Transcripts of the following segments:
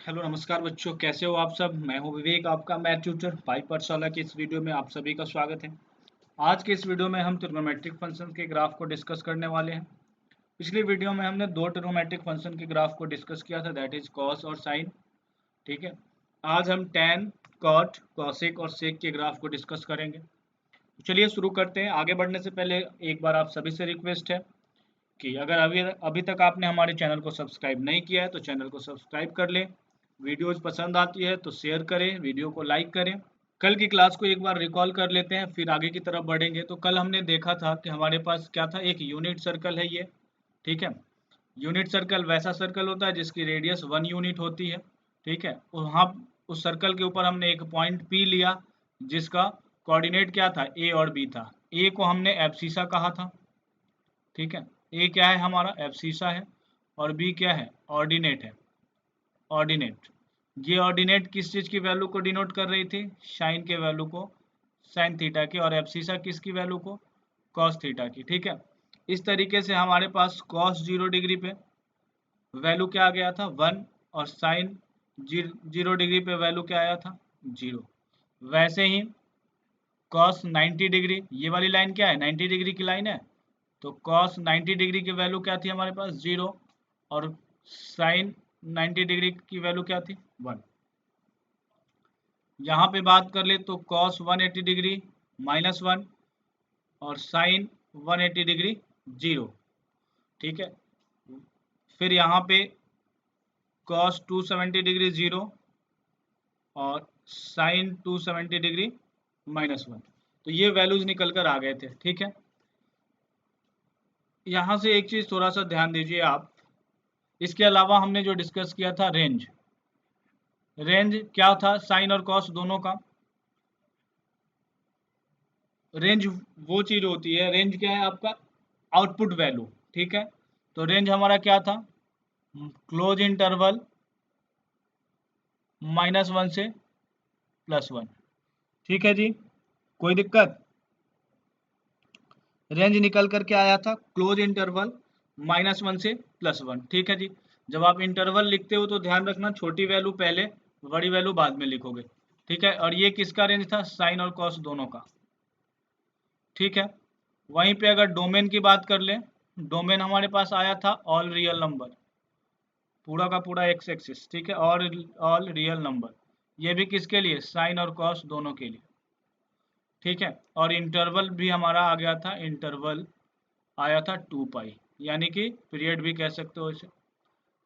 Hello नमस्कार बच्चों, कैसे हो आप सब। मैं हूं विवेक, आपका मैथ ट्यूटर भाई पाठशाला की इस वीडियो में आप सभी का स्वागत है। आज के इस वीडियो में हम ट्रिग्नोमेट्रिक फंक्शन के ग्राफ को डिस्कस करने वाले हैं। पिछली वीडियो में हमने दो ट्रिग्नोमेट्रिक फंक्शन के ग्राफ को डिस्कस किया था, दैट इज कॉस और साइन। ठीक है, आज हम टैन, कॉट, कॉसेक और सेक के ग्राफ को डिस्कस करेंगे। तो चलिए शुरू करते हैं। आगे बढ़ने से पहले एक बार आप सभी से रिक्वेस्ट है कि अगर अभी अभी तक आपने हमारे चैनल को सब्सक्राइब नहीं किया है तो चैनल को सब्सक्राइब कर लें। वीडियोज पसंद आती है तो शेयर करें, वीडियो को लाइक करें। कल की क्लास को एक बार रिकॉल कर लेते हैं, फिर आगे की तरफ बढ़ेंगे। तो कल हमने देखा था कि हमारे पास क्या था, एक यूनिट सर्कल है ये। ठीक है, यूनिट सर्कल वैसा सर्कल होता है जिसकी रेडियस 1 यूनिट होती है। ठीक है, वहाँ उस सर्कल के ऊपर हमने एक पॉइंट P लिया जिसका कोऑर्डिनेट क्या था, A और B था। A को हमने एब्सिसा कहा था। ठीक है, ए क्या है हमारा, एब्सिसा है, और बी क्या है, ऑर्डिनेट है। ऑर्डिनेट, ये ऑर्डिनेट किस चीज की वैल्यू को डिनोट कर रही थी, साइन के वैल्यू को, साइन थीटा की, और एब्सिसा किसकी वैल्यू को, कॉस थीटा की। ठीक है, इस तरीके से हमारे पास कॉस 0 डिग्री पे वैल्यू क्या आ गया था 1, और साइन 0 डिग्री पे वैल्यू क्या आया था 0। वैसे ही कॉस 90 डिग्री, ये वाली लाइन क्या है, 90 डिग्री की लाइन है, तो cos 90 डिग्री की वैल्यू क्या थी हमारे पास 0, और sin 90 डिग्री की वैल्यू क्या थी 1। यहाँ पे बात कर ले तो cos 180 डिग्री -1 और sin 180 डिग्री 0। ठीक है, फिर यहाँ पे cos 270 डिग्री 0 और sin 270 डिग्री -1। तो ये वैल्यूज निकल कर आ गए थे। ठीक है, यहाँ से एक चीज थोड़ा सा ध्यान दीजिए आप, इसके अलावा हमने जो डिस्कस किया था रेंज। रेंज क्या था साइन और कॉस दोनों का, रेंज वो चीज होती है, रेंज क्या है आपका, आउटपुट वैल्यू। ठीक है, तो रेंज हमारा क्या था, क्लोज इंटरवल -1 से +1। ठीक है जी, कोई दिक्कत। रेंज निकल करके आया था क्लोज इंटरवल -1 से +1। ठीक है जी, जब आप इंटरवल लिखते हो तो ध्यान रखना छोटी वैल्यू पहले, बड़ी वैल्यू बाद में लिखोगे। ठीक है, और ये किसका रेंज था, साइन और कॉस दोनों का। ठीक है, वहीं पे अगर डोमेन की बात कर ले, डोमेन हमारे पास आया था ऑल रियल नंबर, पूरा का पूरा एक्स एक्सिस। ठीक है, और ऑल रियल नंबर, ये भी किसके लिए, साइन और कॉस दोनों के लिए। ठीक है, और इंटरवल भी हमारा आ गया था, इंटरवल आया था 2 पाई, यानी कि पीरियड भी कह सकते हो इसे।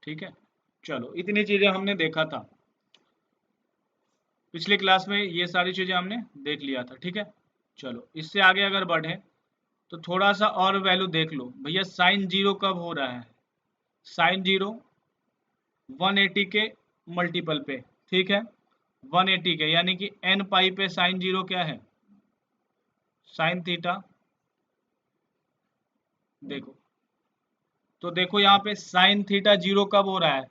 ठीक है, चलो इतनी चीजें हमने देखा था पिछली क्लास में, ये सारी चीजें हमने देख लिया था। ठीक है, चलो इससे आगे अगर बढ़े तो थोड़ा सा और वैल्यू देख लो भैया, साइन 0 कब हो रहा है, साइन 0 180 के मल्टीपल पे। ठीक है, 180 के, यानी कि n पाई पे साइन 0 क्या है, साइन थीटा। देखो, तो देखो यहाँ पे साइन थीटा 0 कब हो रहा है,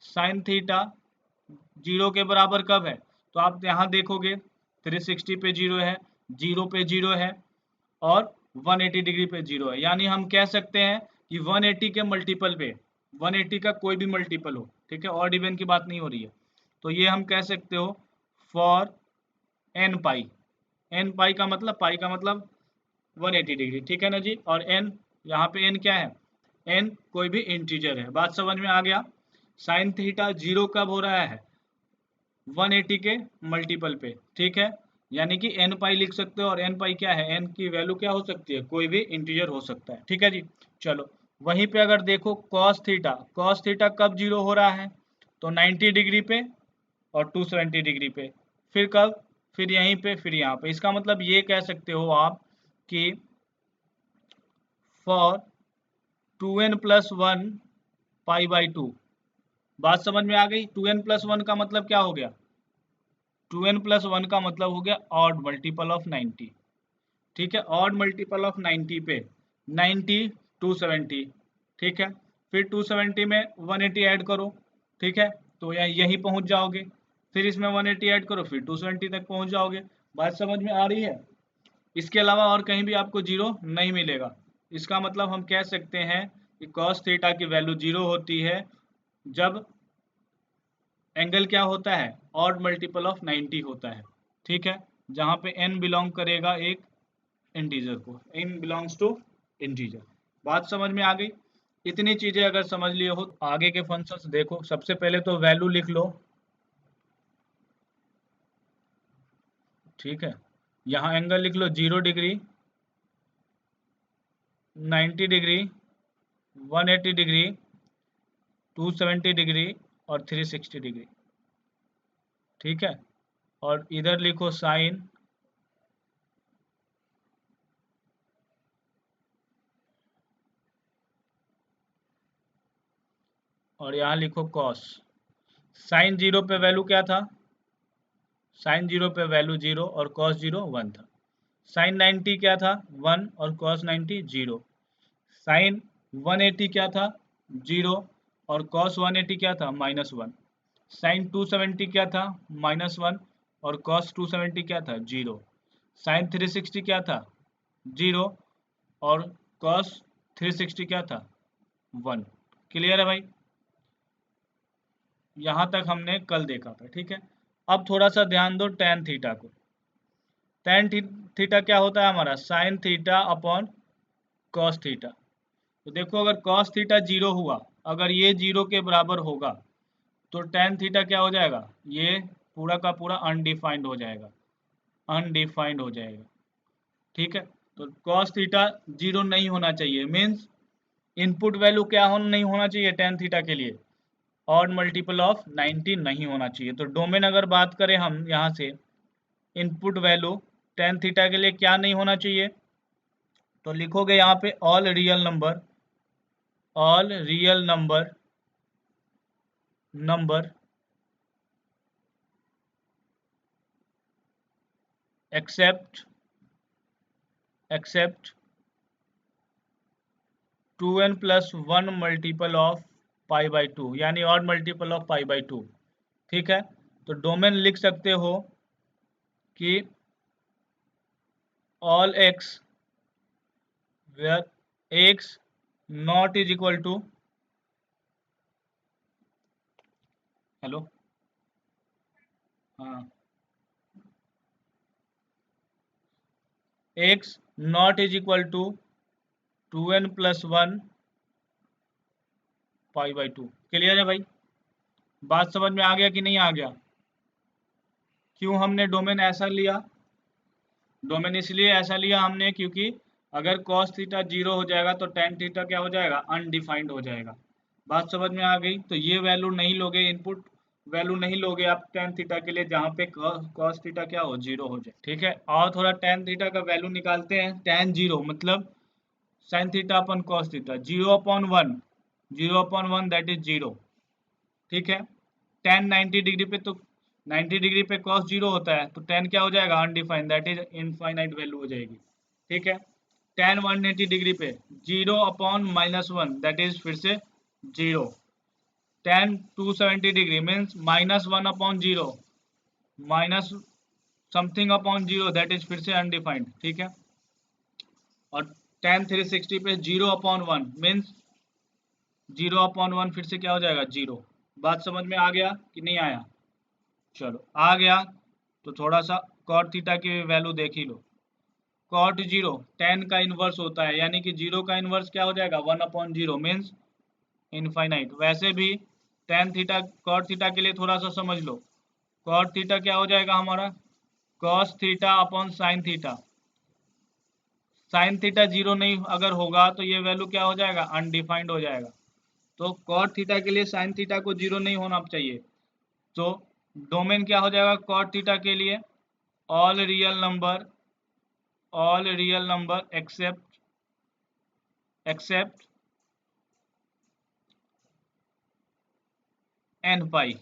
साइन थीटा 0 के बराबर कब है, तो आप यहाँ देखोगे 360 पे 0 है, 0 पे 0 है, और 180 डिग्री पे 0 है। यानी हम कह सकते हैं कि 180 के मल्टीपल पे, 180 का कोई भी मल्टीपल हो, ठीक है, ऑड इवन की बात नहीं हो रही है, तो ये हम कह सकते हो फॉर एन पाई। एन पाई का मतलब, पाई का मतलब 180 डिग्री। ठीक है ना जी, और एन, यहाँ पे एन क्या है, एन कोई भी इंटीजर है। बात समझ में आ गया। साइन थीटा 0 कब हो रहा है, 180 के मल्टीपल पे। ठीक है, यानी कि एन पाई लिख सकते हो, और एन पाई क्या है, एन की वैल्यू क्या हो सकती है, कोई भी इंटीजर हो सकता है। ठीक है जी, चलो वहीं पे अगर देखो कॉस थीटा, कॉस थीटा कब 0 हो रहा है, तो 90 डिग्री पे और 270 डिग्री पे। फिर कब, फिर यहीं पे, फिर यहाँ पे। इसका मतलब ये कह सकते हो आप कि फॉर 2n+1 π/2। बात समझ में आ गई, 2n+1 का मतलब क्या हो गया, 2n+1 का मतलब हो गया ऑड मल्टीपल ऑफ 90। ठीक है, ऑड मल्टीपल ऑफ 90 पे 90 270। ठीक है, फिर 270 में 180 ऐड करो। ठीक है, तो यहीं पहुंच जाओगे, फिर इसमें 180 ऐड करो, फिर 270 तक पहुंच जाओगे। बात समझ में आ रही है। इसके अलावा और कहीं भी आपको 0 नहीं मिलेगा। इसका मतलब हम कह सकते हैं कि cos थीटा की वैल्यू 0 होती है जब एंगल क्या होता है, ऑड मल्टीपल ऑफ 90 होता है, ठीक है, जहाँ पे n बिलोंग करेगा एक इंटीजर को, n बिलोंग्स टू इंटीजर। बात समझ में आ गई? इतनी चीजें अगर समझ लिए हो, आगे के फंक्शंस देखो। सबसे पहले तो वैल्यू लिख लो, ठीक है, यहाँ एंगल लिख लो 0 डिग्री, 90 डिग्री, 180 डिग्री, 270 डिग्री और 360 डिग्री, ठीक है। और इधर लिखो साइन, और यहाँ लिखो कॉस। साइन 0 पे वैल्यू क्या था, साइन 0 पे वैल्यू 0 और कॉस 0 1 था। साइन 90 क्या था, 1 और कॉस 90 0। साइन 180 क्या था, 0 और कॉस 180 क्या था, -1। साइन 270 क्या था, -1 और कॉस 270 क्या था, 0। साइन 360 क्या था, 0 और कॉस 360 क्या था, 1। क्लियर है भाई? यहाँ तक हमने कल देखा था, ठीक है। अब थोड़ा सा ध्यान दो टेन थीटा को। टेन थीटा क्या होता है हमारा, sine theta upon cos theta. तो देखो अगर कॉस थीटा 0 हुआ, अगर ये 0 के बराबर होगा तो टेन थीटा क्या हो जाएगा, ये पूरा का पूरा अनडिफाइंड हो जाएगा, अनडिफाइंड हो जाएगा, ठीक है। तो कॉस थीटा 0 नहीं होना चाहिए, मीन्स इनपुट वैल्यू क्या नहीं होना चाहिए टेन थीटा के लिए, ऑड मल्टीपल ऑफ 90 नहीं होना चाहिए। तो डोमेन अगर बात करें हम यहाँ से, इनपुट वैल्यू टेन थीटा के लिए क्या नहीं होना चाहिए, तो लिखोगे यहाँ पे all real number, all real number number except 2n plus 1 multiple of pi by 2, यानी odd multiple of pi by 2, ठीक है। तो डोमेन लिख सकते हो कि all x where x not is equal to, hello, हाँ, x not is equal to 2n plus 1 pi by 2। Clear है भाई? बात समझ में आ गया कि नहीं आ गया? क्यों हमने डोमेन ऐसा लिया, डोमेन इसलिए ऐसा लिया हमने क्योंकि अगर cos थीटा 0 हो जाएगा तो tan थीटा क्या हो जाएगा, अनडिफाइंड हो जाएगा। बात समझ में आ गई? तो ये वैल्यू नहीं लोगे, इनपुट वैल्यू नहीं लोगे आप tan थीटा के लिए जहाँ पे cos थीटा क्या हो, 0 हो जाए, ठीक है। और थोड़ा tan थीटा का वैल्यू निकालते हैं। tan 0 मतलब sin theta upon cos theta, 0/1, 0/1 that is 0, ठीक है। tan 90 डिग्री पे तो 90 डिग्री पे cos 0 होता है, तो tan क्या हो जाएगा, undefined, that is infinite value हो जाएगी, ठीक है। tan 180 डिग्री पे 0/-1 दैट इज फिर से 0। tan 270 degree means -1/0 minus something upon 0 that is फिर से अनडिफाइंड, ठीक है। और tan 360 पे 0/1 मीन्स 0/1 फिर से क्या हो जाएगा, 0। बात समझ में आ गया कि नहीं आया? चलो आ गया। तो थोड़ा सा cot थीटा की वैल्यू देख ही लो। cot 0 tan का इनवर्स होता है, यानी कि 0 का इनवर्स क्या हो जाएगा, 1/0 मीन्स इनफाइनाइट। वैसे भी tan थीटा cot थीटा के लिए थोड़ा सा समझ लो, cot थीटा क्या हो जाएगा हमारा, cos theta upon sine theta. Sine theta 0 नहीं अगर होगा तो ये वैल्यू क्या हो जाएगा, अनडिफाइंड हो जाएगा। तो cot थीटा के लिए साइन थीटा को 0 नहीं होना चाहिए। तो डोमेन क्या हो जाएगा cot थीटा के लिए, all real number, all real number except n pi,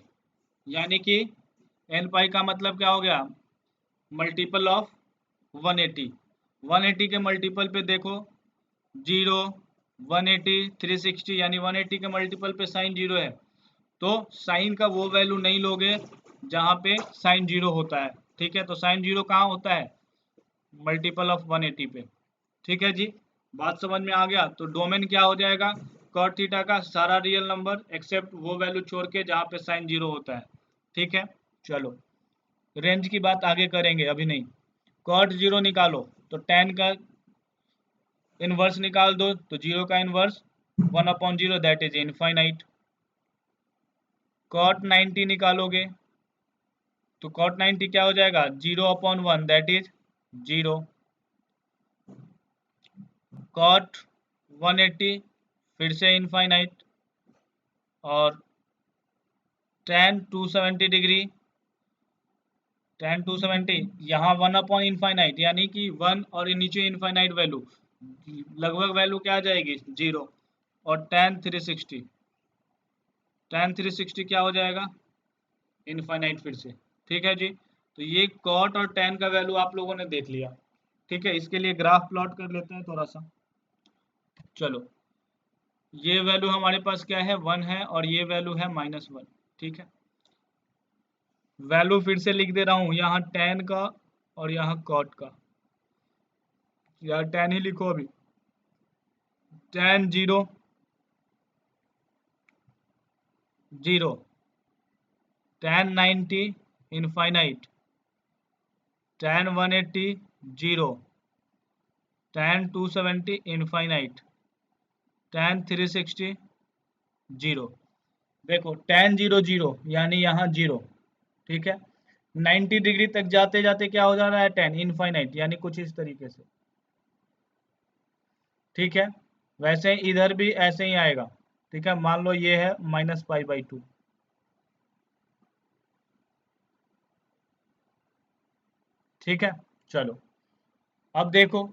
यानी कि एन पाई का मतलब क्या हो गया, मल्टीपल ऑफ 180। 180 के मल्टीपल पे देखो 0, 180, 360, यानी 180 के मल्टीपल पे साइन 0 है, तो साइन का वो वैल्यू नहीं लोगे जहाँ पे साइन 0 होता है, ठीक है। तो साइन 0 कहाँ होता है, मल्टीपल ऑफ 180 पे, ठीक है जी। बात समझ में आ गया? तो डोमेन क्या हो जाएगा cot थीटा का, सारा रियल नंबर एक्सेप्ट वो वैल्यू छोड़ के जहाँ पे साइन 0 होता है, ठीक है, चलो रेंज की बात आगे करेंगे, अभी नहीं। कॉट 0 निकालो तो tan का इनवर्स निकाल दो, तो 0 का inverse 1/0 that is infinite. Cot 90 निकालोगे तो कॉट 90 क्या हो जाएगा, 0/1 दैट इज 0। कॉट 180 फिर से इनफाइनाइट, और tan 270 डिग्री, tan 270 यहाँ 1/इनफाइनाइट, यानी कि 1 और नीचे इनफाइनाइट वैल्यू, लगभग वैल्यू क्या आ जाएगी 0। और tan 360 क्या हो जाएगा, इनफाइनाइट फिर से। ठीक है जी, तो ये कॉट और tan का वैल्यू आप लोगों ने देख लिया। ठीक है, इसके लिए ग्राफ प्लॉट कर लेते हैं थोड़ा सा। चलो, ये वैल्यू हमारे पास क्या है, 1 है, और ये वैल्यू है -1। ठीक है, वैल्यू फिर से लिख दे रहा हूँ, यहाँ tan का और यहाँ कॉट का, या tan ही लिखो अभी। tan 0 0, tan 90 infinite, tan 180 0, tan 270 infinite, tan 360 0। देखो tan 0 0 यानी यहाँ 0। ठीक है, 90 डिग्री तक जाते जाते क्या हो जा रहा है, tan इनफाइनाइट, यानी कुछ इस तरीके से। ठीक है, वैसे इधर भी ऐसे ही आएगा। ठीक है, मान लो ये है -π/2। ठीक है, चलो अब देखो,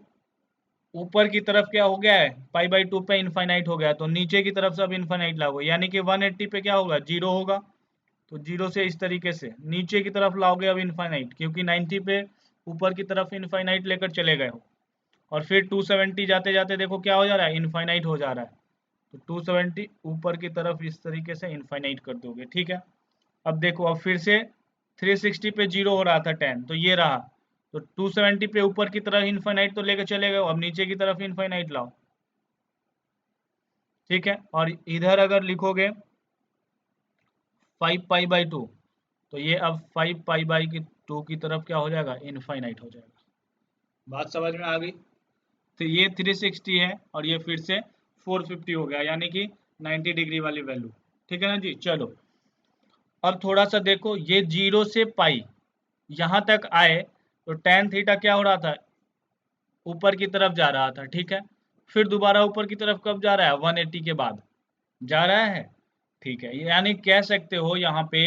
ऊपर की तरफ क्या हो गया है, π/2 पे इनफाइनाइट हो गया, तो नीचे की तरफ से अब इनफाइनाइट लाओगे, यानी कि 180 पे क्या होगा, 0 होगा। तो 0 से इस तरीके से नीचे की तरफ लाओगे अब इनफाइनाइट, क्योंकि 90 पे ऊपर की तरफ इनफाइनाइट लेकर चले गए हो। और फिर 270 जाते जाते देखो क्या हो जा रहा है, इनफाइनाइट हो जा रहा है। तो 270 ऊपर की तरफ इस तरीके से इनफाइनाइट कर दोगे। ठीक है, अब देखो, अब फिर से 360 पे 0 हो रहा था tan, तो ये रहा। तो 270 पे ऊपर की तरफ इनफाइनाइट तो लेके चले गए, अब नीचे की तरफ इनफाइनाइट लाओ। ठीक है, और इधर अगर लिखोगे 5π/2, तो ये अब 5π/2 की तरफ क्या हो जाएगा, इनफाइनाइट हो जाएगा। बात समझ में आ गई। तो ये 360 है, और ये फिर से 450 हो गया, यानी कि 90 डिग्री वाली वैल्यू। ठीक है ना जी, चलो अब थोड़ा सा देखो, ये 0 से पाई यहाँ तक आए तो tan थीटा क्या हो रहा था, ऊपर की तरफ जा रहा था। ठीक है, फिर दोबारा ऊपर की तरफ कब जा रहा है, 180 के बाद जा रहा है। ठीक है, यानी कह सकते हो यहाँ पे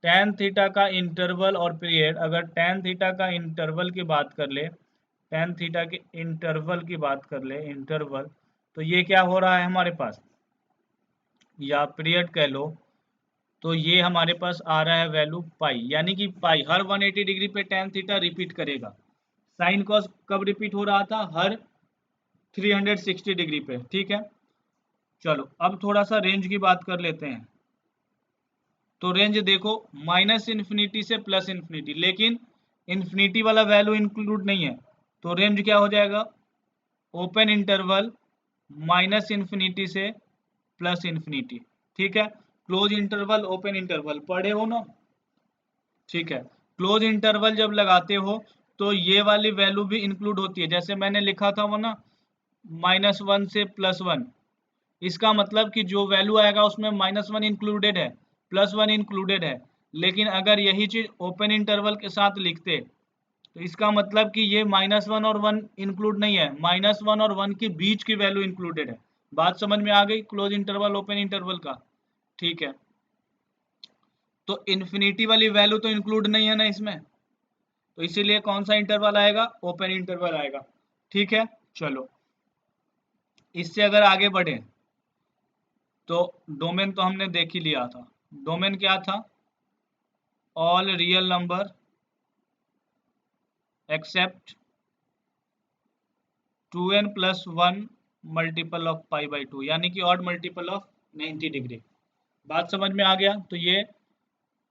tan थीटा का इंटरवल और पीरियड, अगर tan थीटा का इंटरवल की बात कर ले, tan थीटा के इंटरवल की बात कर ले, इंटरवल, तो ये क्या हो रहा है हमारे पास, या पीरियड कह लो, तो ये हमारे पास आ रहा है वैल्यू पाई, यानी कि पाई हर 180 डिग्री पे tan थीटा रिपीट करेगा। साइन कॉस कब रिपीट हो रहा था, हर 360 डिग्री पे। ठीक है, चलो अब थोड़ा सा रेंज की बात कर लेते हैं। तो रेंज देखो, -इन्फिनिटी से +इन्फिनिटी, लेकिन इन्फिनिटी वाला वैल्यू इंक्लूड नहीं है, तो रेंज क्या हो जाएगा, ओपन इंटरवल -इन्फिनिटी से +इन्फिनिटी। ठीक है, क्लोज इंटरवल ओपन इंटरवल पढ़े हो ना। ठीक है, क्लोज इंटरवल जब लगाते हो तो ये वाली वैल्यू भी इंक्लूड होती है, जैसे मैंने लिखा था वो ना, -1 से +1। इसका मतलब कि जो वैल्यू आएगा उसमें -1 इंक्लूडेड है, +1 इंक्लूडेड है। लेकिन अगर यही चीज ओपन इंटरवल के साथ लिखते, तो इसका मतलब कि ये -1 और 1 इंक्लूड नहीं है, -1 और 1 के बीच की वैल्यू इंक्लूडेड है। बात समझ में आ गई, क्लोज इंटरवल ओपन इंटरवल का। ठीक है, तो इन्फिनिटी वाली वैल्यू तो इंक्लूड नहीं है ना इसमें, तो इसीलिए कौन सा इंटरवल आएगा, ओपन इंटरवल आएगा। ठीक है, चलो इससे अगर आगे बढ़े, तो डोमेन तो हमने देख ही लिया था। डोमेन क्या था, all real number except 2n + 1 multiple of π/2, यानी कि ऑड मल्टीपल ऑफ 90 डिग्री। बात समझ में आ गया। तो ये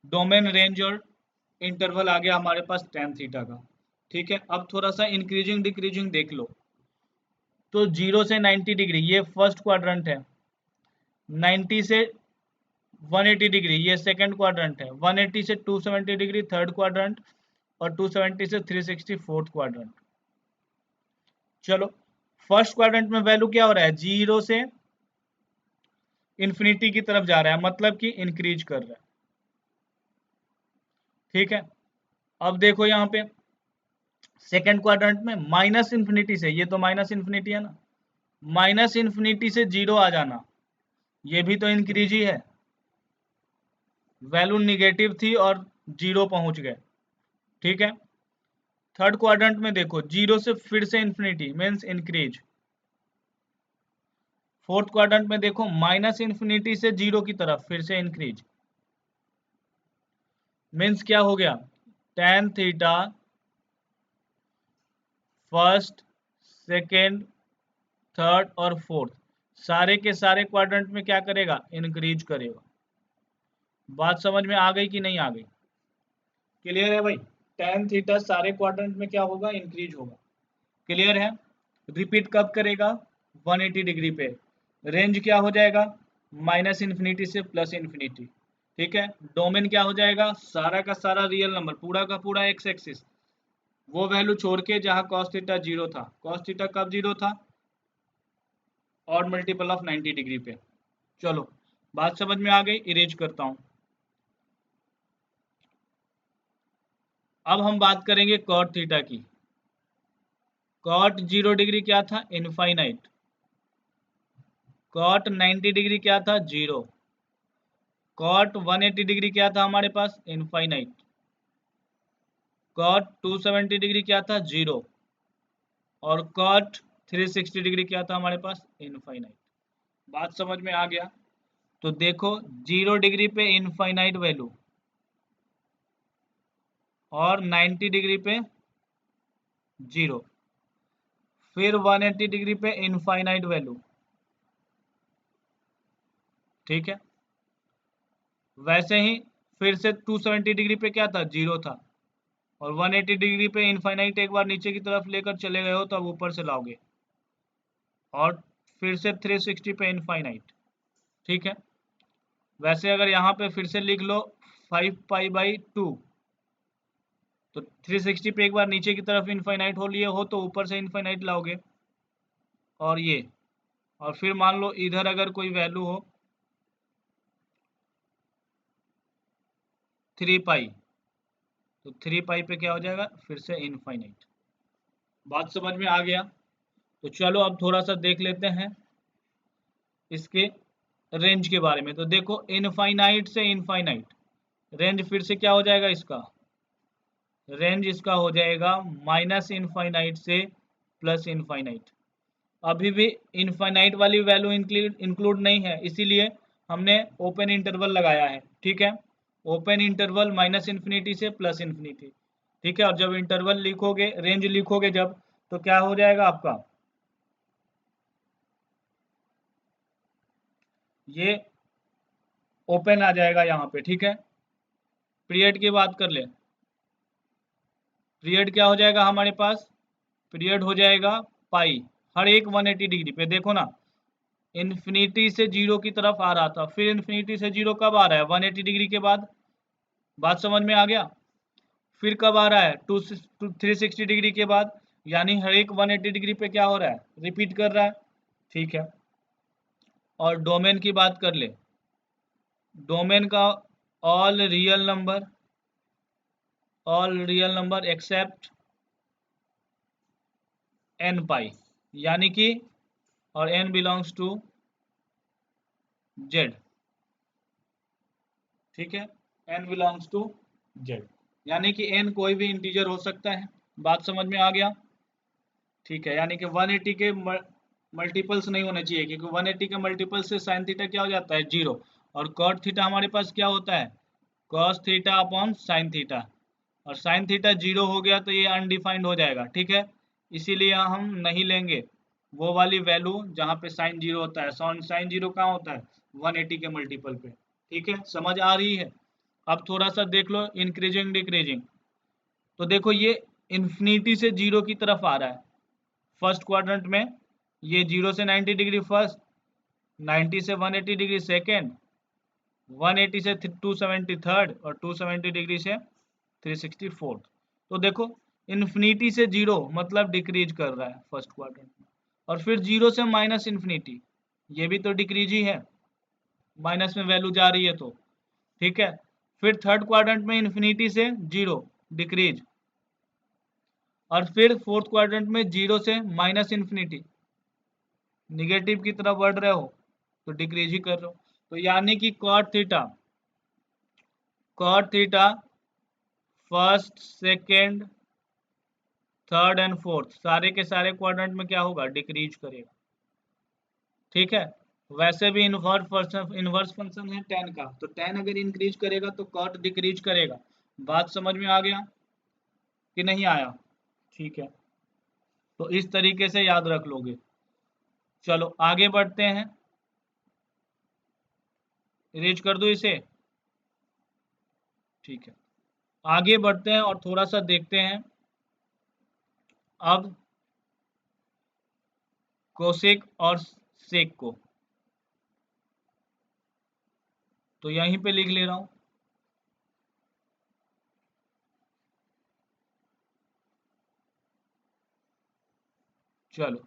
डोमेन, रेंज और इंटरवल आ गया हमारे पास tan थीटा का। ठीक है, अब थोड़ा सा इंक्रीजिंग डिक्रीजिंग देख लो। तो 0 से 90 डिग्री ये फर्स्ट क्वाड्रेंट है, 90 से 180 डिग्री ये सेकंड क्वाड्रेंट है, 180 से 270 डिग्री थर्ड क्वाड्रेंट, और 270 से 360 फोर्थ क्वाड्रेंट। चलो फर्स्ट क्वाड्रेंट में वैल्यू क्या हो रहा है, 0 से इंफिनिटी की तरफ जा रहा है, मतलब कि इंक्रीज कर रहा है। ठीक है, अब देखो यहाँ पे सेकेंड क्वाड्रेंट में माइनस इंफिनिटी से, ये तो माइनस इंफिनिटी है ना, माइनस इंफिनिटी से 0 आ जाना, ये भी तो इंक्रीज ही है, वैल्यू निगेटिव थी और 0 पहुंच गए। ठीक है, थर्ड क्वाड्रेंट में देखो 0 से फिर से infinity means increase. Fourth quadrant में देखो माइनस इंफिनिटी से 0 की तरफ फिर से इंक्रीज, मीन्स क्या हो गया, tan theta first second third और फोर्थ सारे के सारे क्वाड्रेंट में क्या करेगा, इंक्रीज करेगा। बात समझ में आ गई कि नहीं आ गई, क्लियर है भाई, tan थीटा सारे क्वाड्रेंट में क्या होगा, इंक्रीज होगा। क्लियर है, रिपीट कब करेगा, 180 डिग्री पे, रेंज क्या हो जाएगा, माइनस इन्फिनिटी से प्लस इन्फिनिटी। ठीक है, डोमेन क्या हो जाएगा, सारा का सारा रियल नंबर, पूरा का पूरा एक्स एक्सिस, वो वैल्यू छोड़ के जहां cos थीटा 0 था, cos थीटा कब 0 था, और मल्टीपल ऑफ 90 डिग्री पे। चलो बात समझ में आ गई, इरेज करता हूं। अब हम बात करेंगे cot थीटा की। cot 0 डिग्री क्या था, इनफाइनाइट। cot 90 डिग्री क्या था, 0। cot 180 डिग्री क्या था हमारे पास, इनफाइनाइट। cot 270 डिग्री क्या था, 0। और cot 360 डिग्री क्या था हमारे पास, इनफाइनाइट। बात समझ में आ गया, तो देखो 0 डिग्री पे इनफाइनाइट वैल्यू, और 90 डिग्री पे 0, फिर 180 डिग्री पे इनफाइनाइट वैल्यू। ठीक है, वैसे ही फिर से 270 डिग्री पे क्या था, 0 था, और 180 डिग्री पे इनफाइनाइट एक बार नीचे की तरफ लेकर चले गए हो तो अब ऊपर से लाओगे, और फिर से 360 पे इनफाइनाइट। ठीक है, वैसे अगर यहाँ पे फिर से लिख लो 5π/2, तो 360 पे एक बार नीचे की तरफ इनफाइनाइट हो लिए हो तो ऊपर से इनफाइनाइट लाओगे, और ये, और फिर मान लो इधर अगर कोई वैल्यू हो 3π, तो 3π पे क्या हो जाएगा, फिर से इनफाइनाइट। बात समझ में आ गया, तो चलो अब थोड़ा सा देख लेते हैं इसके रेंज के बारे में। तो देखो इनफाइनाइट से इनफाइनाइट, रेंज फिर से क्या हो जाएगा इसका, रेंज इसका हो जाएगा माइनस इनफाइनाइट से प्लस इनफाइनाइट। अभी भी इनफाइनाइट वाली वैल्यू इंक्लूड नहीं है, इसीलिए हमने ओपन इंटरवल लगाया है। ठीक है, ओपन इंटरवल माइनस इन्फिनिटी से प्लस इन्फिनिटी। ठीक है, और जब इंटरवल लिखोगे, रेंज लिखोगे जब, तो क्या हो जाएगा आपका, ये ओपन आ जाएगा यहाँ पे। ठीक है, पीरियड की बात कर ले, पीरियड क्या हो जाएगा हमारे पास, पीरियड हो जाएगा पाई, हर एक 180 डिग्री पे। देखो ना, इन्फिनिटी से 0 की तरफ आ रहा था, फिर इन्फिनिटी से 0 कब आ रहा है, 180 डिग्री के बाद। बात समझ में आ गया, फिर कब आ रहा है, 360 डिग्री के बाद, यानी हर एक 180 डिग्री पे क्या हो रहा है, रिपीट कर रहा है। ठीक है, और डोमेन की बात कर ले, डोमेन का all real number accept n पाई, यानी कि, और n बिलोंग्स टू z। ठीक है, n बिलोंग्स टू z, यानी कि n कोई भी इंटीजर हो सकता है। बात समझ में आ गया, ठीक है, यानी कि 180 के मल्टीपल्स नहीं होने चाहिए, क्योंकि 180 के मल्टीपल से साइन थीटा क्या हो जाता है, 0, और कॉट थीटा हमारे पास क्या होता है, cos theta upon sine theta, और साइन थीटा 0 हो गया तो ये अनडिफाइंड हो जाएगा। ठीक है, इसीलिए हम नहीं लेंगे वो वाली वैल्यू जहाँ पे साइन 0 होता है, साइन 0 कहाँ होता है, 180 के मल्टीपल पे। ठीक है, समझ आ रही है। अब थोड़ा सा देख लो इंक्रीजिंग डिक्रीजिंग, तो देखो ये इन्फिनिटी से 0 की तरफ आ रहा है फर्स्ट क्वाड्रेंट में, ये 0 से 90 डिग्री फर्स्ट, 90 से 180 डिग्री सेकेंड, 180 से 273 और 270 डिग्री से 364। तो देखो इन्फिनिटी से जीरो मतलब डिक्रीज कर रहा है फर्स्ट क्वाड्रेंट में, और फिर जीरो से माइनस इन्फिनिटी, ये भी तो डिक्रीज ही है, माइनस में वैल्यू जा रही है तो, ठीक है। फिर थर्ड क्वाड्रेंट में इन्फिनिटी से जीरो डिक्रीज, और फिर फोर्थ क्वाड्रेंट में जीरो से माइनस इन्फिनिटी, निगेटिव की तरफ बढ़ रहे हो तो डिक्रीज ही कर रहे हो। तो यानी कि cot theta first second third and fourth सारे के सारे क्वाड्रेंट में क्या होगा, डिक्रीज करेगा, ठीक है। वैसे भी इनवर्स फंक्शन है टेन का, तो टेन अगर इंक्रीज करेगा तो कॉट डिक्रीज करेगा। बात समझ में आ गया कि नहीं आया? ठीक है, तो इस तरीके से याद रख लोगे। चलो आगे बढ़ते हैं, इरेज कर दो इसे, ठीक है। आगे बढ़ते हैं और थोड़ा सा देखते हैं अब कोसेक और सेक को, तो यहीं पे लिख ले रहा हूं। चलो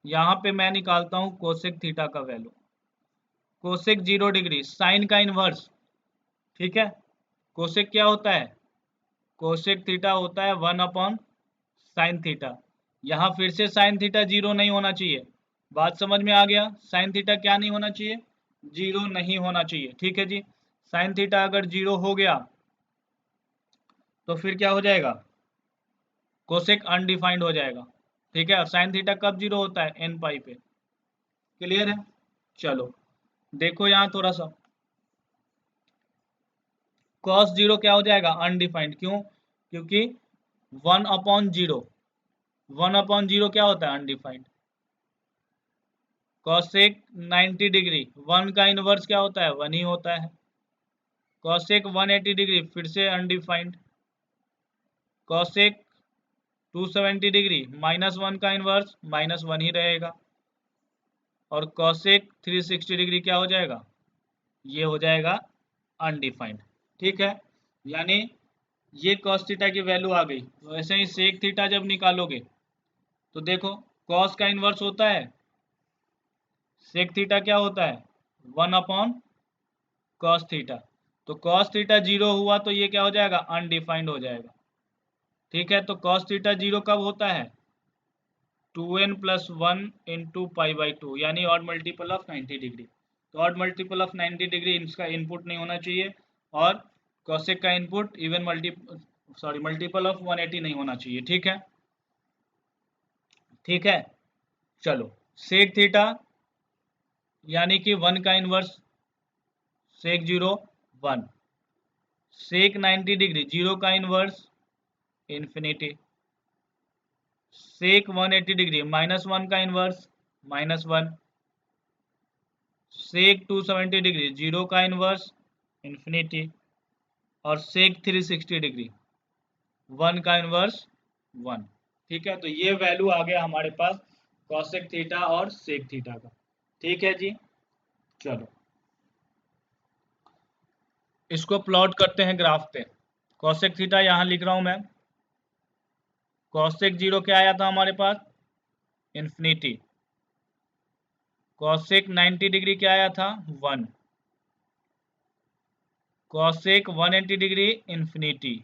यहां पे मैं निकालता हूं कोसेक थीटा का वैल्यू। कोसेक 0 डिग्री साइन का इनवर्स, ठीक है। कोसेक क्या होता है, कोसेक थीटा होता है 1 अपॉन साइन थीटा। यहाँ फिर से साइन थीटा जीरो नहीं होना चाहिए, बात समझ में आ गया? साइन थीटा क्या नहीं होना चाहिए, जीरो नहीं होना चाहिए, ठीक है जी। साइन थीटा अगर जीरो हो गया तो फिर क्या हो जाएगा, कोसेक अनडिफाइंड हो जाएगा, ठीक है। और साइन थीटा कब जीरो होता है, एन पाई पे, क्लियर है। चलो देखो यहाँ थोड़ा सा, कॉस जीरो क्या हो जाएगा, अनडिफाइंड, क्यों, क्योंकि 1/0, 1/0 क्या होता है, अनडिफाइंड। कॉसेक 90 डिग्री, वन का इनवर्स क्या होता है, वन ही होता है। कॉसेक 180 डिग्री फिर से undefined. Cosec 270 degree minus one का इनवर्स माइनस वन ही रहेगा। और कॉसेक 360 डिग्री क्या हो जाएगा, ये हो जाएगा अनडिफाइंड, ठीक है। यानी ये कॉस थीटा की वैल्यू आ गई। तो ऐसे ही सेक थीटा जब निकालोगे तो देखो कॉस का इनवर्स होता है, सेक थीटा क्या होता है, 1 अपॉन कॉस थीटा। तो कॉस थीटा जीरो हुआ तो ये क्या हो जाएगा, अनडिफाइंड हो जाएगा, ठीक है। तो कॉस थीटा जीरो कब होता है, 2n+1 into pi by two, यानी ऑड मल्टीपल ऑफ 90 डिग्री। तो ऑड मल्टीपल ऑफ 90 डिग्री इसका इनपुट नहीं होना चाहिए, और कॉसेक का इनपुट इवन मल्टीपल ऑफ 180 नहीं होना चाहिए, ठीक है, ठीक है। चलो सेक थीटा यानी कि वन का इनवर्स, सेक जीरो 1, सेक 90 डिग्री जीरो का इनवर्स इन्फिनिटी, सेक 180 डिग्री -1 का इनवर्स -1, सेक 270 डिग्री जीरो का इनवर्स इन्फिनिटी, और सेक 360 डिग्री 1 का इनवर्स 1, ठीक है। तो ये वैल्यू आ गया हमारे पास कॉसेक थीटा और सेक थीटा का, ठीक है जी। चलो इसको प्लॉट करते हैं ग्राफ पे। कॉसेक थीटा यहाँ लिख रहा हूं मैं, कॉसेक जीरो क्या आया था हमारे पास, इन्फिनिटी। कॉसेक 90 डिग्री क्या आया था, 1। Cosec 180 degree infinity.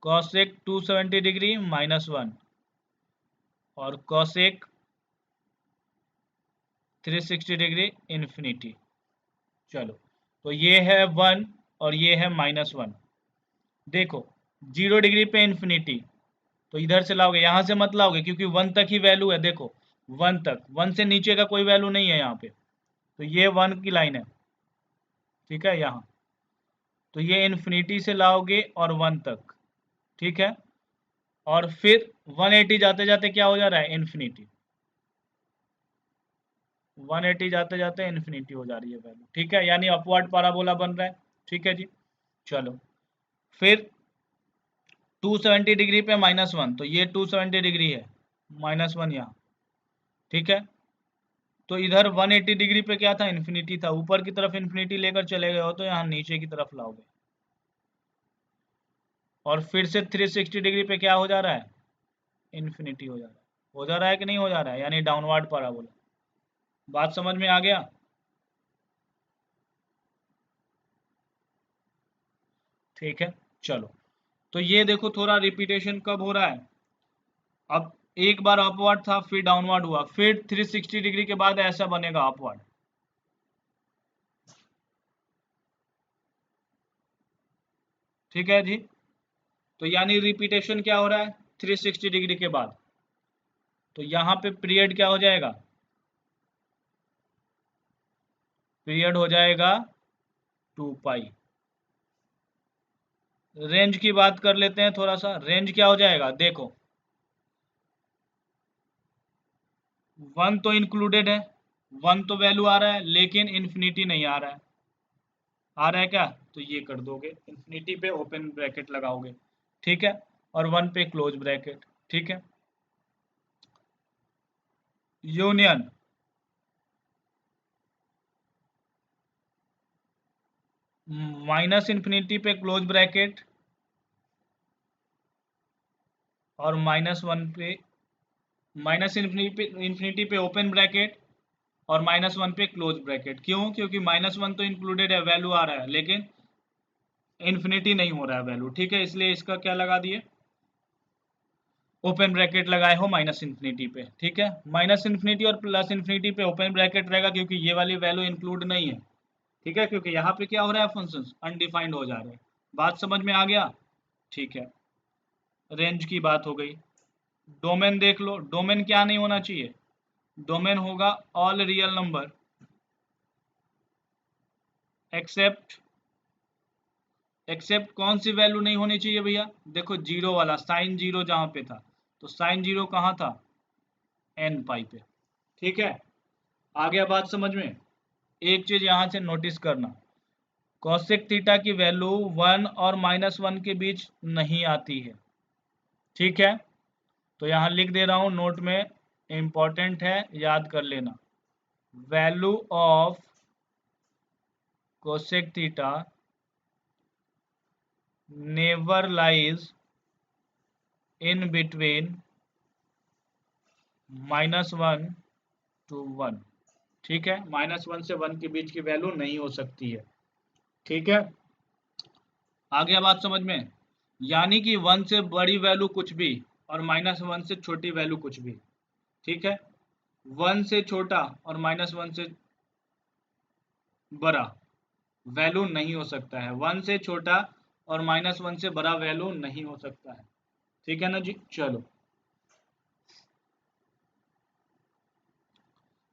Cosec 270 degree -1, और कॉसेक 360 डिग्री इन्फिनिटी। चलो तो ये है 1 और ये है -1। देखो 0 डिग्री पे इन्फिनिटी, तो इधर से लाओगे, यहाँ से मत लाओगे क्योंकि 1 तक ही वैल्यू है, देखो 1 तक, 1 से नीचे का कोई वैल्यू नहीं है यहाँ पे, तो ये 1 की लाइन है, ठीक है। यहाँ तो ये इन्फिनिटी से लाओगे और 1 तक, ठीक है। और फिर 180 जाते जाते क्या हो जा रहा है, इन्फिनिटी, 180 जाते जाते इन्फिनिटी हो जा रही है वैल्यू, ठीक है। यानी अपवर्ड पैराबोला बन रहा है, ठीक है जी। चलो फिर 270 डिग्री पे -1, तो ये 270 डिग्री है, -1 यहाँ, ठीक है। तो इधर 180 डिग्री पे क्या था, इन्फिनिटी था, ऊपर की तरफ इन्फिनिटी लेकर चले गए हो तो यहाँ नीचे की तरफ लाओगे, और फिर से 360 डिग्री पे क्या हो जा रहा है, इन्फिनिटी हो जा रहा है। हो जा रहा है कि नहीं हो जा रहा है, यानी डाउनवर्ड पैराबोला। बात समझ में आ गया? ठीक है, चलो। तो ये देखो थोड़ा रिपीटेशन कब हो रहा है, अब एक बार अपवर्ड था, फिर डाउनवर्ड हुआ, फिर 360 डिग्री के बाद ऐसा बनेगा अपवर्ड। ठीक है जी, तो यानी रिपीटेशन क्या हो रहा है 360 डिग्री के बाद, तो यहाँ पे पीरियड क्या हो जाएगा, पीरियड हो जाएगा 2 पाई। रेंज की बात कर लेते हैं थोड़ा सा, रेंज क्या हो जाएगा, देखो 1 तो इंक्लूडेड है, 1 तो वैल्यू आ रहा है, लेकिन इन्फिनिटी नहीं आ रहा है। आ रहा है क्या, तो ये कर दोगे, इन्फिनिटी पे ओपन ब्रैकेट लगाओगे, ठीक है, और 1 पे क्लोज ब्रैकेट, ठीक है। यूनियन माइनस इन्फिनिटी पे क्लोज ब्रैकेट और -1 पे, माइनस इन्फिनिटी पे ओपन ब्रैकेट और -1 पे क्लोज ब्रैकेट। क्यों, क्योंकि -1 तो इंक्लूडेड है, वैल्यू आ रहा है, लेकिन इन्फिनिटी नहीं हो रहा है वैल्यू, ठीक है, इसलिए इसका क्या लगा दिए, ओपन ब्रैकेट लगाए हो माइनस इन्फिनिटी पे, ठीक है। माइनस इन्फिनिटी और प्लस इन्फिनिटी पे ओपन ब्रैकेट रहेगा, क्योंकि ये वाली वैल्यू इंक्लूड नहीं है, ठीक है, क्योंकि यहाँ पे क्या हो रहा है, फंक्शंस अनडिफाइंड हो जा रहे हैं। बात समझ में आ गया, ठीक है। रेंज की बात हो गई। डोमेन देख लो, डोमेन क्या नहीं होना चाहिए, डोमेन होगा all real number except, except कौन सी वैल्यू नहीं होनी चाहिए भैया, देखो जीरो वाला, साइन जीरो जहां पे था, तो साइन जीरो कहाँ था, एन पाई पे, ठीक है। आ गया बात समझ में। एक चीज यहां से नोटिस करना, कॉसेक थीटा की वैल्यू 1 और -1 के बीच नहीं आती है, ठीक है। तो यहाँ लिख दे रहा हूँ नोट में, इंपॉर्टेंट है, याद कर लेना, value of cosec theta never lies in between -1 to 1, ठीक है, -1 से 1 के बीच की वैल्यू नहीं हो सकती है, ठीक है। आ गया बात समझ में, यानी कि 1 से बड़ी वैल्यू कुछ भी और -1 से छोटी वैल्यू कुछ भी, ठीक है। 1 से छोटा और -1 से बड़ा वैल्यू नहीं हो सकता है, 1 से छोटा और -1 से बड़ा वैल्यू नहीं हो सकता है, ठीक है ना जी। चलो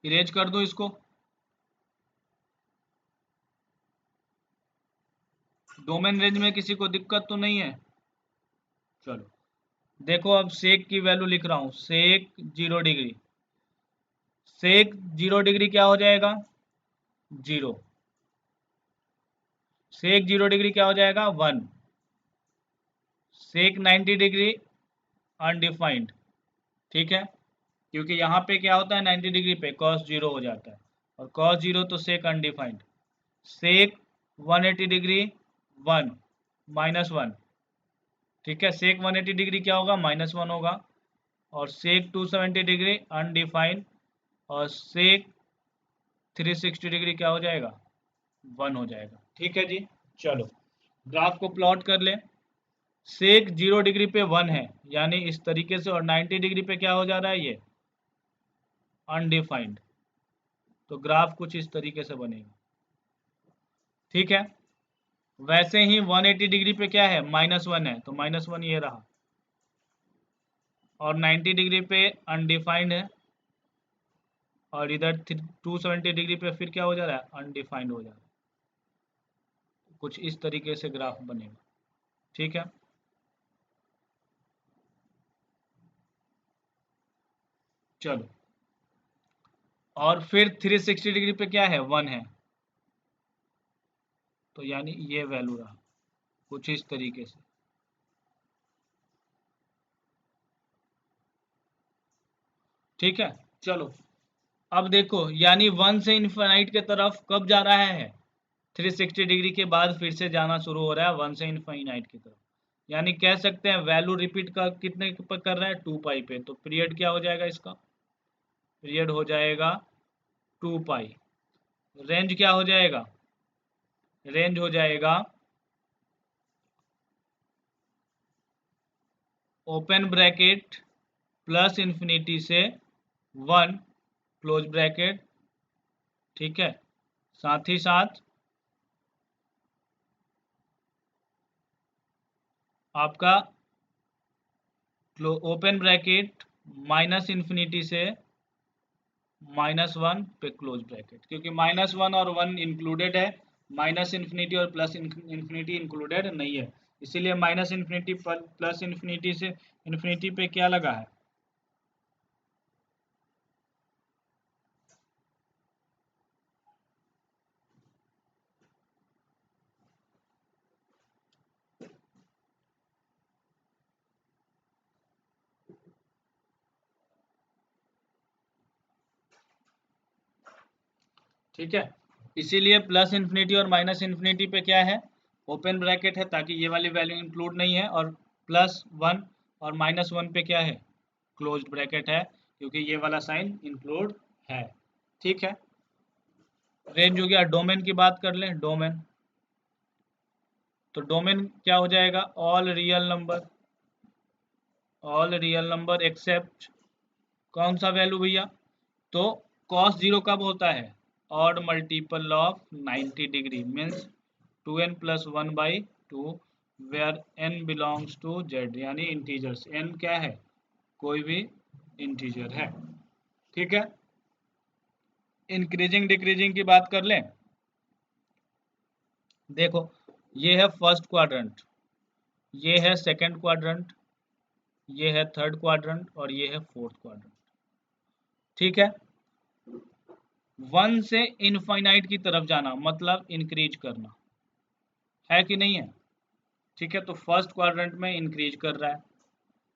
इरेज कर दो इसको, डोमेन रेंज में किसी को दिक्कत तो नहीं है। चलो देखो, अब सेक की वैल्यू लिख रहा हूं, सेक 0 डिग्री, सेक 0 डिग्री क्या हो जाएगा, 0, सेक 0 डिग्री क्या हो जाएगा, 1, सेक 90 डिग्री अनडिफाइंड, ठीक है, क्योंकि यहाँ पे क्या होता है 90 डिग्री पे cos 0 हो जाता है, और cos 0 तो सेक अनडिफाइंड, सेक 180 डिग्री 1 -1, ठीक है, सेक 180 डिग्री क्या होगा, -1 होगा, और सेक 270 डिग्री अनडिफाइंड, और सेक 360 डिग्री क्या हो जाएगा, 1 हो जाएगा, ठीक है जी। चलो ग्राफ को प्लॉट कर ले, सेक 0 डिग्री पे 1 है, यानी इस तरीके से, और 90 डिग्री पे क्या हो जा रहा है, ये अनडिफाइंड, तो ग्राफ कुछ इस तरीके से बनेगा, ठीक है। वैसे ही 180 डिग्री पे क्या है, -1 है, तो -1 ये रहा, और 90 डिग्री पे अनडिफाइंड है, और इधर 270 डिग्री पे फिर क्या हो जा रहा है, अनडिफाइंड हो जा रहा है, कुछ इस तरीके से ग्राफ बनेगा, ठीक है। चलो, और फिर 360 डिग्री पे क्या है, 1 है, तो यानी ये वैल्यू रहा, कुछ इस तरीके से, ठीक है। चलो अब देखो, यानी 1 से इनफाइनाइट के तरफ कब जा रहा है? 360 डिग्री के बाद फिर से जाना शुरू हो रहा है 1 से इनफाइनाइट की तरफ। यानी कह सकते हैं वैल्यू रिपीट का कितने पर कर रहा है? 2 पाई पे। तो पीरियड क्या हो जाएगा इसका? पीरियड हो जाएगा 2 पाई। रेंज क्या हो जाएगा? रेंज हो जाएगा ओपन ब्रैकेट प्लस इन्फिनिटी से 1 क्लोज ब्रैकेट, ठीक है। साथ ही साथ आपका ओपन ब्रैकेट माइनस इन्फिनिटी से -1 पे क्लोज ब्रैकेट, क्योंकि -1 और 1 इंक्लूडेड है, माइनस इन्फिनिटी और प्लस इन्फिनिटी इंक्लूडेड नहीं है, इसीलिए माइनस इन्फिनिटी प्लस इन्फिनिटी से इन्फिनिटी पे क्या लगा है? ठीक है, इसीलिए प्लस इन्फिनिटी और माइनस इन्फिनिटी पे क्या है? ओपन ब्रैकेट है, ताकि ये वाली वैल्यू इंक्लूड नहीं है, और +1 और -1 पे क्या है? क्लोज्ड ब्रैकेट है, क्योंकि ये वाला साइन इंक्लूड है। ठीक है, रेंज हो गया। डोमेन की बात कर लें, डोमेन। तो डोमेन क्या हो जाएगा? ऑल रियल नंबर एक्सेप्ट कौन सा वैल्यू भैया? तो cos 0 कब होता है? Odd multiple of 90 degree, means 2n + 1/2, where n belongs to z, यानी इंटीजर्स। n क्या है? कोई भी इंटीजर है। ठीक है, इंक्रीजिंग डिक्रीजिंग की बात कर लें। देखो, ये है फर्स्ट क्वाड्रेंट, ये है सेकंड क्वाड्रेंट, ये है थर्ड क्वाड्रेंट, और ये है फोर्थ क्वाड्रेंट। ठीक है, 1 से इनफाइनाइट की तरफ जाना मतलब इंक्रीज करना है कि नहीं है? ठीक है, तो फर्स्ट क्वाड्रेंट में इंक्रीज कर रहा है,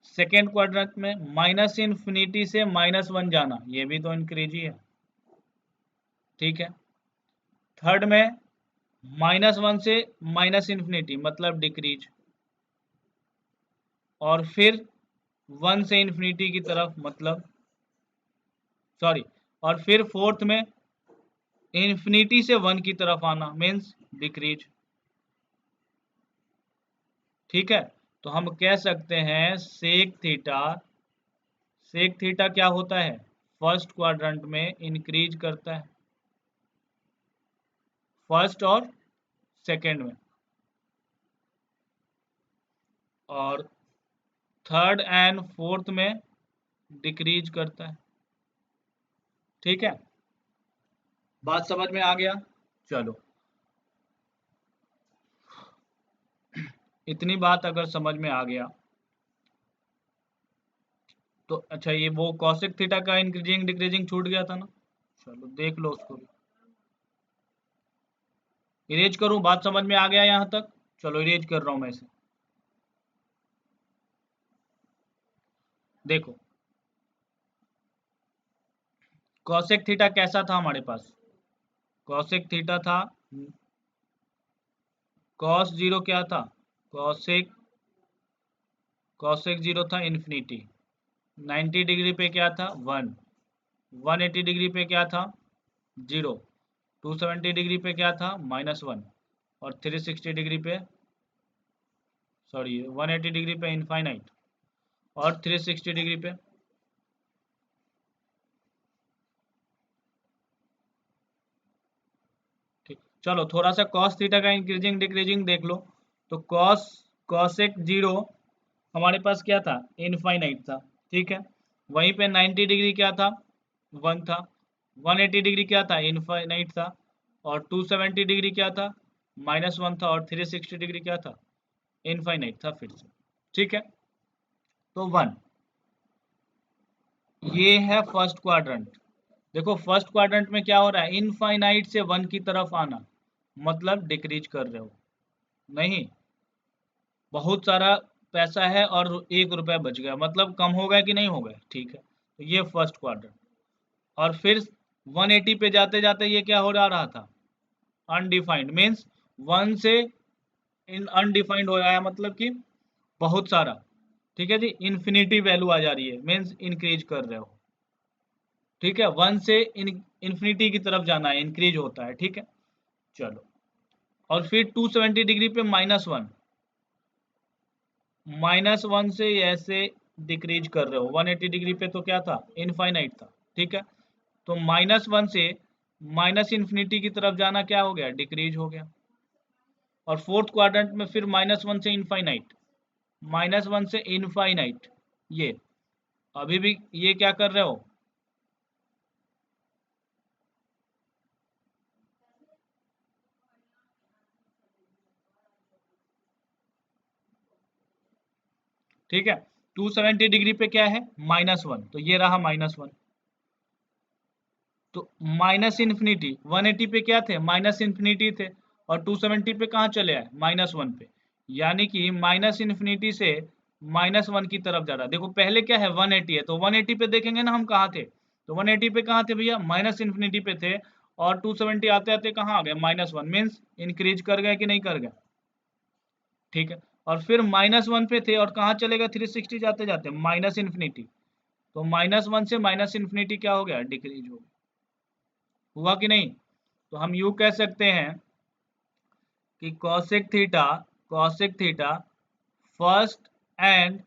सेकेंड क्वाड्रेंट में माइनस इन्फिनिटी से -1 जाना, ये भी तो इंक्रीज ही है। ठीक है, थर्ड में -1 से माइनस इन्फिनिटी मतलब डिक्रीज, और फिर 1 से इन्फिनिटी की तरफ मतलब सॉरी, और फिर फोर्थ में इन्फिनिटी से 1 की तरफ आना मीन्स डिक्रीज। ठीक है, तो हम कह सकते हैं सेक थीटा क्या होता है? फर्स्ट क्वाड्रेंट में इंक्रीज करता है, फर्स्ट और सेकेंड में, और थर्ड एंड फोर्थ में डिक्रीज करता है। ठीक है, बात समझ में आ गया? चलो, इतनी बात अगर समझ में आ गया तो अच्छा, ये वो कॉसेक थीटा का इंक्रीजिंग डिक्रीजिंग छूट गया था ना, चलो देख लो उसको भी। इरेज करूं? बात समझ में आ गया यहाँ तक? चलो इरेज कर रहा हूं मैं इसे। देखो, कॉसेक थीटा कैसा था हमारे पास? कॉसेक थीटा था, कॉस 0 क्या था? कॉसेक कॉसेक 0 था इन्फिनिटी, 90 डिग्री पे क्या था? 1, 180 डिग्री पे क्या था? 0, 270 डिग्री पे क्या था? -1, और 360 डिग्री पे, सॉरी 180 डिग्री पे इनफाइनाइट, और 360 डिग्री पे ठीक। चलो थोड़ा सा कॉस थीटा का इंक्रीजिंग डिक्रीजिंग देख लो। तो कॉसेक 0 हमारे पास क्या था? इनफाइनाइट था। ठीक है, वहीं पे 90 डिग्री क्या था? 1 था, 180 डिग्री क्या था? इनफाइनाइट था, और 270 डिग्री क्या था? -1 था, और 360 डिग्री क्या था? इनफाइनाइट था फिर से। ठीक है, तो 1, ये है फर्स्ट क्वाड्रेंट। देखो फर्स्ट क्वाड्रेंट में क्या हो रहा है? इनफाइनाइट से 1 की तरफ आना मतलब डिक्रीज कर रहे हो, नहीं, बहुत सारा पैसा है और 1 रुपया बच गया, मतलब कम हो गया कि नहीं हो गया? ठीक है, तो ये फर्स्ट क्वाड्रेंट। और फिर 180 पे जाते जाते ये क्या हो जा रहा था, अनडिफाइंड, मीन्स 1 से इन अनडिफाइंड हो रहा है, मतलब कि बहुत सारा, ठीक है जी, इन्फिनिटी वैल्यू आ जा रही है, मीन्स इंक्रीज कर रहे हो, ठीक है, 1 से इन्फिनिटी की तरफ जाना है, इंक्रीज होता है, ठीक है। चलो, और फिर 270 डिग्री पे -1, -1 से ऐसे डिक्रीज कर रहे हो, 180 डिग्री पे तो क्या था, इनफाइनाइट था, ठीक है। तो -1 से माइनस इन्फिनिटी की तरफ जाना क्या हो गया, डिक्रीज हो गया। और फोर्थ क्वाड्रेंट में फिर -1 से इनफाइनाइट, -1 से इनफाइनाइट, ये अभी भी ये क्या कर रहे हो, ठीक है। 270 डिग्री पे क्या है, -1, तो ये रहा -1। तो माइनस इन्फिनिटी 180 पे क्या थे, माइनस इन्फिनिटी थे, और 270 पे कहाँ चले आए, -1 पे, यानी कि माइनस इन्फिनिटी से -1 की तरफ जा रहा है। देखो पहले क्या है, 180 है, तो 180 पे देखेंगे ना हम कहाँ थे, तो 180 पे कहाँ थे भैया, माइनस इन्फिनिटी पे थे, और 270 आते आते कहाँ आ गए, -1, मीन्स इंक्रीज कर गए कि नहीं कर गए, ठीक है। और फिर -1 पे थे और कहाँ चले गए, 360 जाते जाते माइनस इन्फिनिटी, तो -1 से माइनस इन्फिनिटी क्या हो गया, डिक्रीज हो गया, हुआ कि नहीं। तो हम यूं कह सकते हैं कि cosec theta first and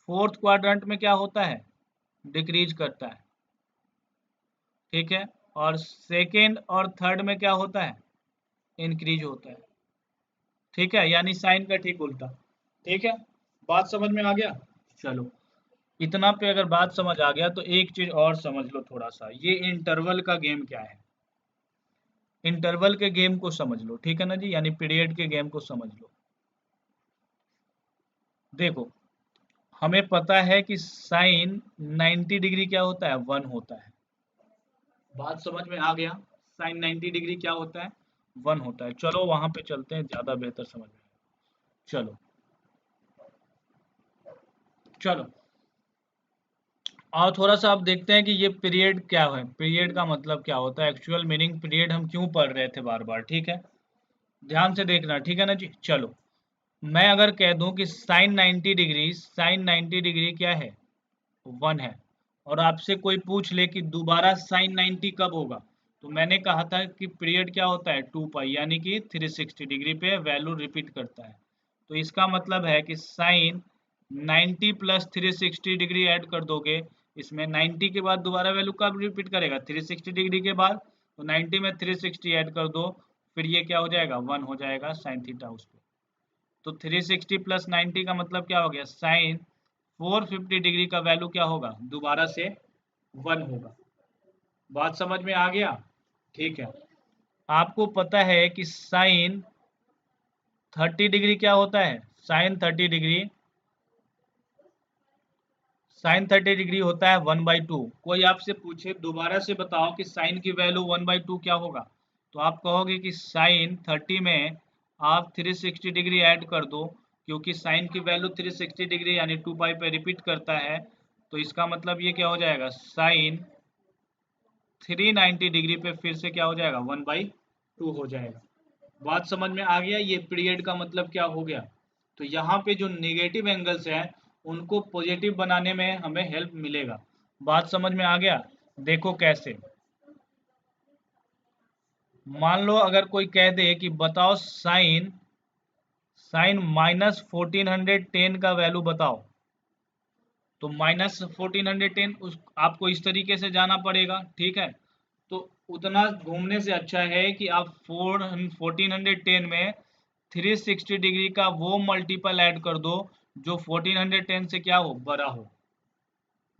fourth quadrant में क्या होता है, डिक्रीज करता है, ठीक है। और सेकेंड और थर्ड में क्या होता है, इंक्रीज होता है, ठीक है, यानी साइन का ठीक उल्टा, ठीक है। बात समझ में आ गया। चलो, इतना पे अगर बात समझ आ गया तो एक चीज और समझ लो थोड़ा सा, ये इंटरवल का गेम क्या है, इंटरवल के गेम को समझ लो, ठीक है ना जी, यानी पीरियड के गेम को समझ लो। देखो, हमें पता है कि साइन 90 डिग्री क्या होता है, 1 होता है, बात समझ में आ गया, साइन 90 डिग्री क्या होता है, 1 होता है। चलो वहां पे चलते हैं, ज्यादा बेहतर समझ में आएगा। चलो, चलो, और थोड़ा सा आप देखते हैं कि ये पीरियड क्या है, पीरियड का मतलब क्या होता है, एक्चुअल मीनिंग पीरियड हम क्यों पढ़ रहे थे बार बार, ठीक है, ध्यान से देखना, ठीक है ना जी। चलो, मैं अगर कह दूं कि साइन 90 डिग्री क्या है, 1 है, और आपसे कोई पूछ ले कि दोबारा साइन 90 कब होगा, तो मैंने कहा था कि पीरियड क्या होता है, 2 पाई, यानी कि 360 डिग्री पे वैल्यू रिपीट करता है। तो इसका मतलब है कि साइन 90 प्लस 360 डिग्री ऐड कर दोगे, इसमें 90 के बाद दोबारा वैल्यू कब रिपीट करेगा, 360 डिग्री के बाद, तो 90 में 360 ऐड कर दो, फिर ये क्या हो जाएगा, 1 हो जाएगा साइन थीटा उस पर। तो 360 प्लस 90 का मतलब क्या हो गया, साइन 450 डिग्री का वैल्यू क्या होगा, दोबारा से 1 होगा। बात समझ में आ गया, ठीक है। आपको पता है कि साइन 30 डिग्री क्या होता है, साइन 30 डिग्री होता है 1/2। कोई आपसे पूछे दोबारा से बताओ कि साइन की वैल्यू 1/2 क्या होगा, तो आप कहोगे कि साइन 30 में आप 360 डिग्री ऐड कर दो, क्योंकि साइन की वैल्यू 360 डिग्री यानी 2 पाई पे रिपीट करता है, तो इसका मतलब ये क्या हो जाएगा, साइन 390 डिग्री पे फिर से क्या हो जाएगा, 1/2 हो जाएगा। बात समझ में आ गया, ये पीरियड का मतलब क्या हो गया। तो यहाँ पे जो नेगेटिव एंगल्स हैं उनको पॉजिटिव बनाने में हमें हेल्प मिलेगा। बात समझ में आ गया। देखो कैसे, मान लो अगर कोई कह दे कि बताओ साइन साइन -1410 का वैल्यू बताओ, तो -1410 उस आपको इस तरीके से जाना पड़ेगा, ठीक है। तो उतना घूमने से अच्छा है कि आप 1410 में 360 डिग्री का वो मल्टीपल ऐड कर दो जो 1410 से क्या हो, बड़ा हो।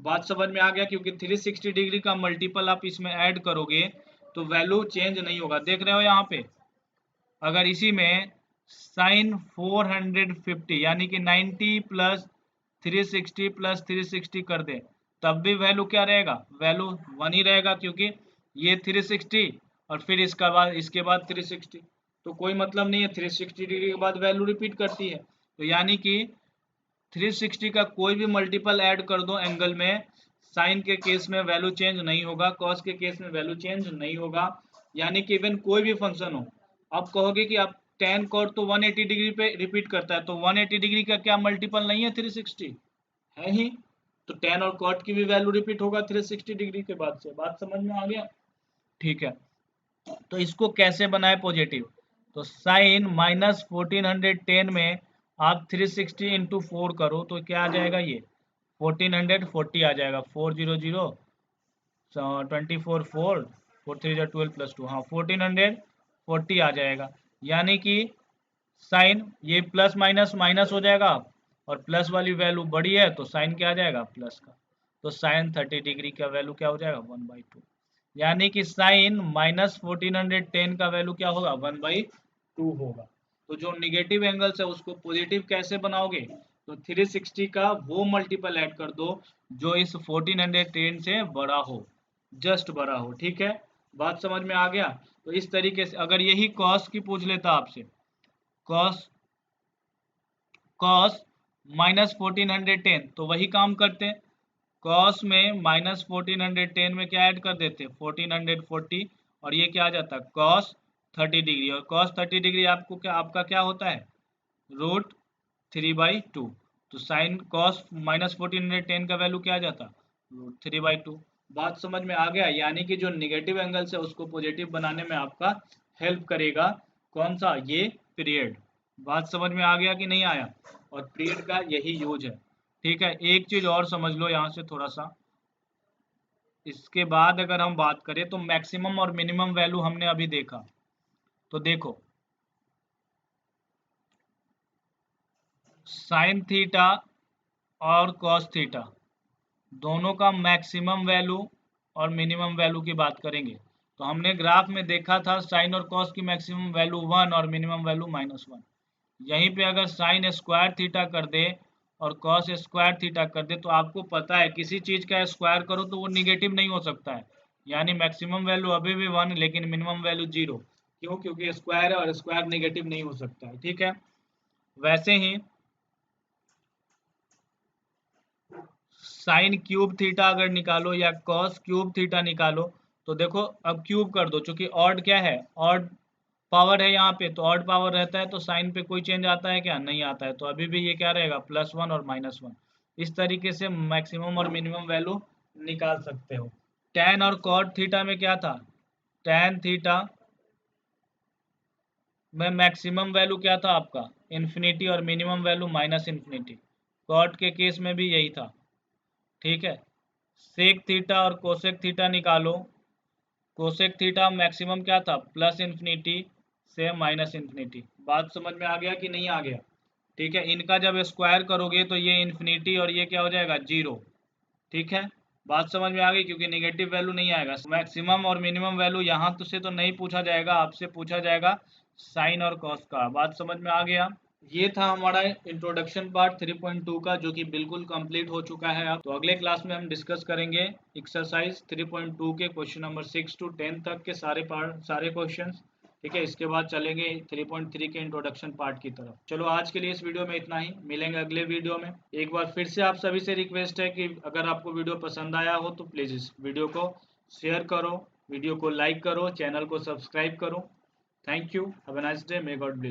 बात समझ में आ गया, क्योंकि 360 डिग्री का मल्टीपल आप इसमें ऐड करोगे तो वैल्यू चेंज नहीं होगा। देख रहे हो यहाँ पे, अगर इसी में साइन 450 यानी कि 90 प्लस 360 प्लस 360 कर दे, तब भी वैल्यू क्या रहेगा, वैल्यू 1 ही रहेगा, क्योंकि ये 360 और फिर इसके बाद 360, तो कोई मतलब नहीं है, 360 डिग्री के बाद वैल्यू रिपीट करती है। तो यानी कि 360 का कोई भी मल्टीपल ऐड कर दो एंगल में, साइन के केस में वैल्यू चेंज नहीं होगा, कॉस के केस में वैल्यू चेंज नहीं होगा। यानी कि इवन कोई भी फंक्शन हो, आप कहोगे कि आप tan cot तो 180 डिग्री पे रिपीट करता है, तो 180 डिग्री का क्या मल्टीपल नहीं है 360 है ही, तो tan और cot की भी वैल्यू रिपीट होगा 360 डिग्री के बाद से। बात समझ में आ गया? ठीक है, तो इसको कैसे बनाए पॉजिटिव? तो साइन माइनस 1410 में आप 360 इंटू 4 करो तो क्या आ जाएगा, ये 1440 आ जाएगा। 400 24 4 4 3 12 प्लस 2, हाँ 1440 आ जाएगा। यानी कि साइन ये प्लस माइनस माइनस हो जाएगा, और प्लस वाली वैल्यू बड़ी है तो साइन क्या आ जाएगा, प्लस का। तो साइन 30 डिग्री का वैल्यू क्या हो जाएगा, 1/2। यानी कि साइन माइनस 1410 का वैल्यू क्या होगा, 1/2 होगा। तो जो निगेटिव एंगल्स है उसको पॉजिटिव कैसे बनाओगे, तो 360 का वो मल्टीपल ऐड कर दो जो इस 1410 से बड़ा हो, जस्ट बड़ा हो। ठीक है, बात समझ में आ गया? तो इस तरीके से अगर यही कॉस की पूछ लेता आपसे, कॉस कॉस माइनस 1410, तो वही काम करते, कॉस में माइनस 1410 में क्या ऐड कर देते 1440, और ये क्या आ जाता कॉस 30 डिग्री, और कॉस 30 डिग्री आपको क्या, आपका क्या होता है, √3/2। तो साइन कॉस माइनस 1410 का वैल्यू क्या आ जाता, √3/2। बात समझ में आ गया? यानी कि जो निगेटिव एंगल्स है उसको पॉजिटिव बनाने में आपका हेल्प करेगा कौन सा, ये पीरियड। बात समझ में आ गया कि नहीं आया? और पीरियड का यही यूज है। ठीक है, एक चीज और समझ लो यहाँ से थोड़ा सा, इसके बाद अगर हम बात करें तो मैक्सिमम और मिनिमम वैल्यू हमने अभी देखा, तो देखो साइन थीटा और कॉस थीटा दोनों का मैक्सिमम वैल्यू और मिनिमम वैल्यू की बात करेंगे। तो हमने ग्राफ में देखा था साइन और कॉस की मैक्सिमम वैल्यू 1 और मिनिमम वैल्यू -1। यहीं पे अगर साइन स्क्वायर थीटा कर दे और कॉस स्क्वायर थीटा कर दे, तो आपको पता है किसी चीज का स्क्वायर करो तो वो निगेटिव नहीं हो सकता है। यानी मैक्सिमम वैल्यू अभी भी 1 लेकिन मिनिमम वैल्यू 0। क्यों? क्योंकि स्क्वायर है और स्क्वायर निगेटिव नहीं हो सकता है। ठीक है, वैसे ही साइन क्यूब थीटा अगर निकालो या कॉस क्यूब थीटा निकालो, तो देखो अब क्यूब कर दो, चूंकि ऑड क्या है, ऑड पावर है यहाँ पे, तो ऑड पावर रहता है तो साइन पे कोई चेंज आता है क्या, नहीं आता है। तो अभी भी ये क्या रहेगा, +1 और -1। इस तरीके से मैक्सिमम और मिनिमम वैल्यू निकाल सकते हो। टैन और कॉट थीटा में क्या था, टैन थीटा में मैक्सिमम वैल्यू क्या था आपका, इन्फिनिटी, और मिनिमम वैल्यू -इन्फिनिटी। कॉट के केस में भी यही था। ठीक है, सेक थीटा और कोसेक थीटा निकालो, कोसेक थीटा मैक्सिमम क्या था, +इन्फिनिटी से -इन्फिनिटी। बात समझ में आ गया कि नहीं आ गया? ठीक है, इनका जब स्क्वायर करोगे तो ये इन्फिनिटी और ये क्या हो जाएगा, 0। ठीक है, बात समझ में आ गई, क्योंकि नेगेटिव वैल्यू नहीं आएगा। मैक्सिमम और मिनिमम वैल्यू यहाँ तो से तो नहीं पूछा जाएगा, आपसे पूछा जाएगा साइन और कॉस का। बात समझ में आ गया? ये था हमारा इंट्रोडक्शन पार्ट 3.2 का, जो कि बिल्कुल कंप्लीट हो चुका है अब। तो अगले क्लास में हम डिस्कस करेंगे एक्सरसाइज 3.2 के क्वेश्चन नंबर 6 to 10 तक के सारे क्वेश्चंस। ठीक है, इसके बाद चलेंगे 3.3 के इंट्रोडक्शन पार्ट की तरफ। चलो आज के लिए इस वीडियो में इतना ही, मिलेंगे अगले वीडियो में। एक बार फिर से आप सभी से रिक्वेस्ट है कि अगर आपको वीडियो पसंद आया हो तो प्लीज़ इस वीडियो को शेयर करो, वीडियो को लाइक करो, चैनल को सब्सक्राइब करो। Thank you, have a nice day, may God bless.